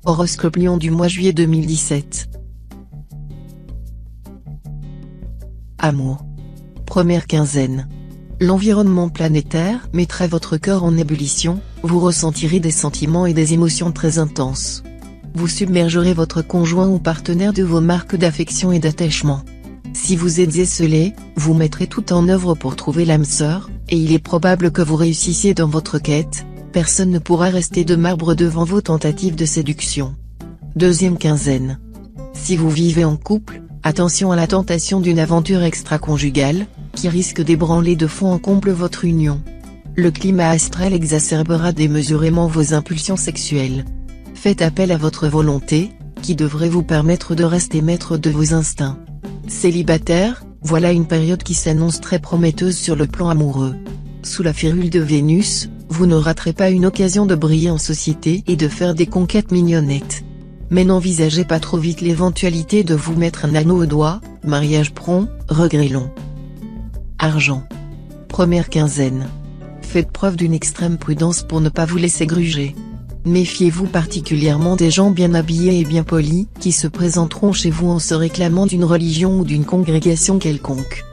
Horoscope Lion du mois juillet 2017. Amour. Première quinzaine. L'environnement planétaire mettra votre cœur en ébullition, vous ressentirez des sentiments et des émotions très intenses. Vous submergerez votre conjoint ou partenaire de vos marques d'affection et d'attachement. Si vous êtes esseulé, vous mettrez tout en œuvre pour trouver l'âme sœur, et il est probable que vous réussissiez dans votre quête. Personne ne pourra rester de marbre devant vos tentatives de séduction. Deuxième quinzaine. Si vous vivez en couple, attention à la tentation d'une aventure extra-conjugale, qui risque d'ébranler de fond en comble votre union. Le climat astral exacerbera démesurément vos impulsions sexuelles. Faites appel à votre volonté, qui devrait vous permettre de rester maître de vos instincts. Célibataire, voilà une période qui s'annonce très prometteuse sur le plan amoureux. Sous la férule de Vénus, vous ne raterez pas une occasion de briller en société et de faire des conquêtes mignonnettes. Mais n'envisagez pas trop vite l'éventualité de vous mettre un anneau au doigt, mariage prompt, regret long. Argent. Première quinzaine. Faites preuve d'une extrême prudence pour ne pas vous laisser gruger. Méfiez-vous particulièrement des gens bien habillés et bien polis, qui se présenteront chez vous en se réclamant d'une religion ou d'une congrégation quelconque.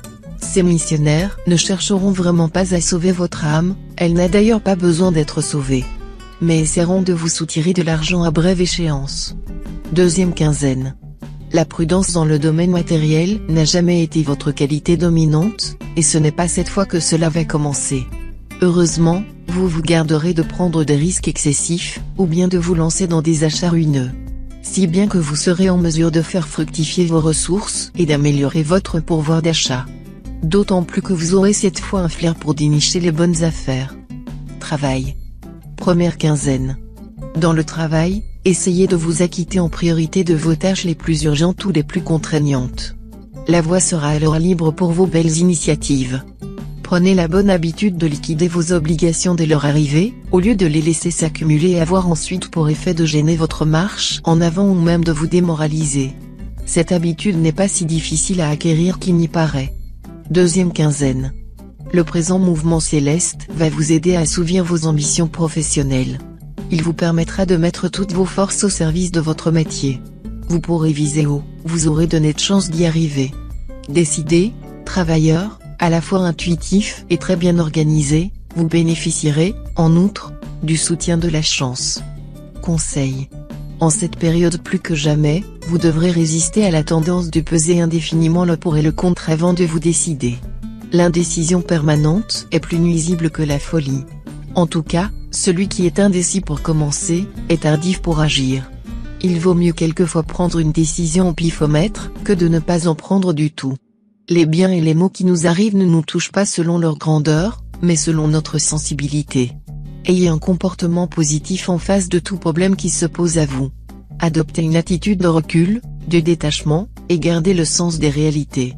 Ces missionnaires ne chercheront vraiment pas à sauver votre âme, elle n'a d'ailleurs pas besoin d'être sauvée. Mais essaieront de vous soutirer de l'argent à brève échéance. Deuxième quinzaine. La prudence dans le domaine matériel n'a jamais été votre qualité dominante, et ce n'est pas cette fois que cela va commencer. Heureusement, vous vous garderez de prendre des risques excessifs, ou bien de vous lancer dans des achats ruineux. Si bien que vous serez en mesure de faire fructifier vos ressources et d'améliorer votre pourvoir d'achat. D'autant plus que vous aurez cette fois un flair pour dénicher les bonnes affaires. Travail. Première quinzaine. Dans le travail, essayez de vous acquitter en priorité de vos tâches les plus urgentes ou les plus contraignantes. La voie sera alors libre pour vos belles initiatives. Prenez la bonne habitude de liquider vos obligations dès leur arrivée, au lieu de les laisser s'accumuler et avoir ensuite pour effet de gêner votre marche en avant ou même de vous démoraliser. Cette habitude n'est pas si difficile à acquérir qu'il n'y paraît. Deuxième quinzaine. Le présent mouvement céleste va vous aider à assouvir vos ambitions professionnelles. Il vous permettra de mettre toutes vos forces au service de votre métier. Vous pourrez viser haut, vous aurez de nettes chances d'y arriver. Décidé, travailleur, à la fois intuitif et très bien organisé, vous bénéficierez, en outre, du soutien de la chance. Conseil. En cette période plus que jamais, vous devrez résister à la tendance de peser indéfiniment le pour et le contre avant de vous décider. L'indécision permanente est plus nuisible que la folie. En tout cas, celui qui est indécis pour commencer, est tardif pour agir. Il vaut mieux quelquefois prendre une décision au pifomètre, que de ne pas en prendre du tout. Les biens et les maux qui nous arrivent ne nous touchent pas selon leur grandeur, mais selon notre sensibilité. Ayez un comportement positif en face de tout problème qui se pose à vous. Adoptez une attitude de recul, de détachement, et gardez le sens des réalités.